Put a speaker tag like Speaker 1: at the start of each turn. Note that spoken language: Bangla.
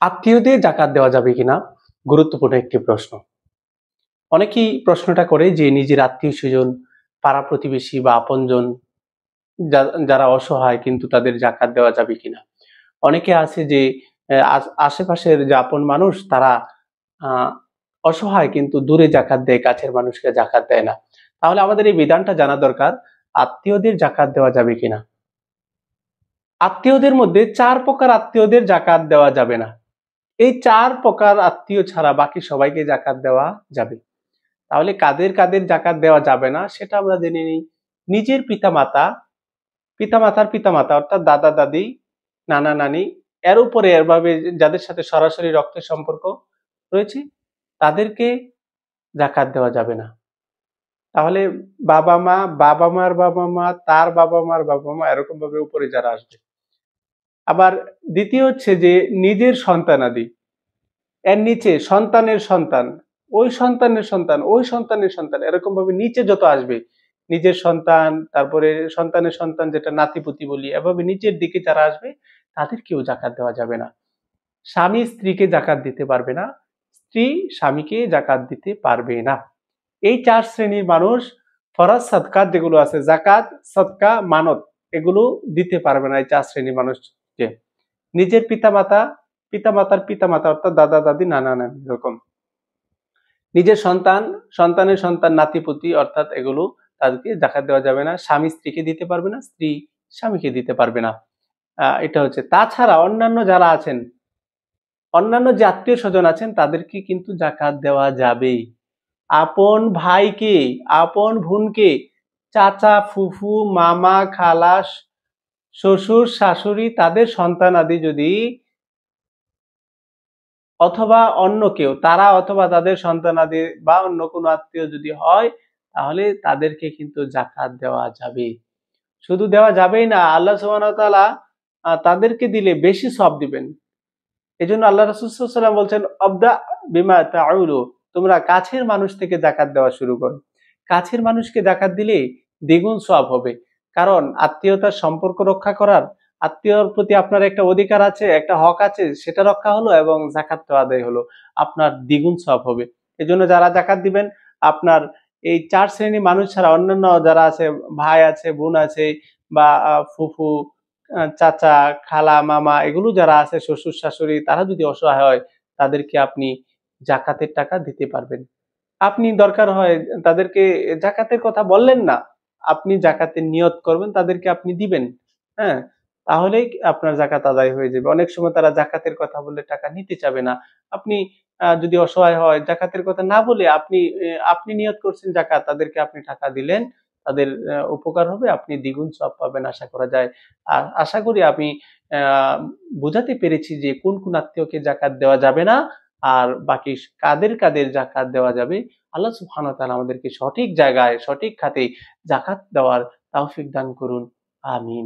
Speaker 1: আত্মীয়দের জাকাত দেওয়া যাবে কিনা গুরুত্বপূর্ণ একটি প্রশ্ন। অনেকেই প্রশ্নটা করে যে নিজের আত্মীয় স্বজন, পাড়া প্রতিবেশী বা আপনজন যারা অসহায় কিন্তু তাদের জাকাত দেওয়া যাবে কিনা। অনেকে আছে যে আশেপাশের যে আপন মানুষ তারা আহ অসহায় কিন্তু দূরে জাকাত দেয়, কাছের মানুষকে জাকাত দেয় না। তাহলে আমাদের এই বিধানটা জানা দরকার, আত্মীয়দের জাকাত দেওয়া যাবে কিনা। আত্মীয়দের মধ্যে ৪ প্রকার আত্মীয়দের জাকাত দেওয়া যাবে না। এই ৪ প্রকার আত্মীয় ছাড়া বাকি সবাইকে জাকাত দেওয়া যাবে। তাহলে কাদের কাদের জাকাত দেওয়া যাবে না সেটা আমরা জেনে নিই। নিজের পিতামাতা, পিতামাতার পিতামাতা অর্থাৎ দাদা দাদি, নানা নানি, এর উপরে এভাবে যাদের সাথে সরাসরি রক্তের সম্পর্ক রয়েছে তাদেরকে জাকাত দেওয়া যাবে না। তাহলে বাবা মা, বাবা মার বাবা মা, তার বাবা মার বাবা মা, এরকম ভাবে উপরে যারা আসবে। আবার দ্বিতীয় হচ্ছে যে নিজের সন্তানাদি, এর নিচে সন্তানের সন্তান, ওই সন্তানের সন্তান, ওই সন্তানের সন্তান, এরকম ভাবে নিচে যত আসবে, নিজের সন্তান, তারপরে সন্তানের সন্তান যেটা নাতিপুতি বলি, এভাবে নিচের দিকে যারা আসবে তাদেরকেও জাকাত দেওয়া যাবে না। স্বামী স্ত্রীকে জাকাত দিতে পারবে না, স্ত্রী স্বামীকে জাকাত দিতে পারবে না। এই ৪ শ্রেণীর মানুষ ফরজ সাদকাত যেগুলো আছে, জাকাত, সদকা, মানত, এগুলো দিতে পারবে না এই ৪ শ্রেণীর মানুষকে। নিজের পিতামাতা, পিতামাতার পিতামাতা অর্থাৎ দাদা দাদি, নানা নানি, এরকম। নিজের সন্তান, সন্তানের সন্তান, নাতিপুতি অর্থাৎ এগুলো তাদেরকে জাকাত দেওয়া যাবে না। স্বামী স্ত্রীকে দিতে পারবে না, স্ত্রী স্বামীকে দিতে পারবে না। এটা হচ্ছে। তাছাড়া অন্যান্য যারা আছেন, অন্যান্য যে আত্মীয় স্বজন আছেন তাদেরকে কিন্তু জাকাত দেওয়া যাবে। আপন ভাইকে, আপন বোনকে, চাচা, ফুফু, মামা, খালা, শ্বশুর, শাশুড়ি, তাদের সন্তানাদি যদি অথবা অন্য কেউ, তারা অথবা তাদের সন্তানাদি বা অন্য কোনো আত্মীয় যদি হয় তাহলে তাদেরকে কিন্তু জাকাত দেওয়া যাবে। শুধু দেওয়া যাবেই না, আল্লাহ সুবহানাহু ওয়া তাআলা তাদেরকে দিলে বেশি সওয়াব দিবেন। এজন্য আল্লাহ রাসূল সাল্লাল্লাহু আলাইহি ওয়াসাল্লাম বলছেন, "আবদা বিমা তাউলু", তোমরা কাছের মানুষ থেকে জাকাত দেওয়া শুরু করো। কাছের মানুষকে জাকাত দিলে দ্বিগুণ সওয়াব হবে। কারণ আত্মীয়তার সম্পর্ক রক্ষা করার, আত্মীয়র প্রতি আপনার একটা অধিকার আছে, একটা হক আছে, সেটা রক্ষা হলো এবং জাকাতটাও আদায় হলো। আপনার দ্বিগুণ সওয়াব হবে। এজন্য যারা জাকাত দিবেন, আপনার এই ৪ শ্রেণীর মানুষ ছাড়া অন্যান্য যারা আছে, ভাই আছে, বোন আছে বা ফুফু, চাচা, খালা, মামা, এগুলো যারা আছে, শ্বশুর শাশুড়ি, তারা যদি অসহায় হয় তাদেরকে আপনি জাকাতের টাকা দিতে পারবেন। আপনি দরকার হয় তাদেরকে জাকাতের কথা বললেন না, আপনি জাকাতের নিয়ত করবেন, তাদেরকে আপনি দিবেন। হ্যাঁ? তাহলেই আপনার জাকাত আদায় হয়ে যাবে। অনেক সময় তারা জাকাতের কথা বললে টাকা নিতে চাবে না। আপনি যদি অসহায় হয়, জাকাতের কথা না বলে আপনি নিয়ত করছেন জাকাত, তাদেরকে আপনি টাকা দিলেন, তাদের উপকার হবে, আপনি দ্বিগুণ সওয়াব পাবেন আশা করা যায়। আশা করি আমি আ বুঝাতে পেরেছি যে কোন কোন আত্মীয়কে জাকাত দেওয়া যাবে না আর বাকি কাদের কাদের জাকাত দেওয়া যাবে। আল্লাহ সুবহানাহু ওয়া তাআলা আমাদেরকে সঠিক জায়গায়, সঠিক খাতে জাকাত দেওয়ার তৌফিক দান করুন। আমিন।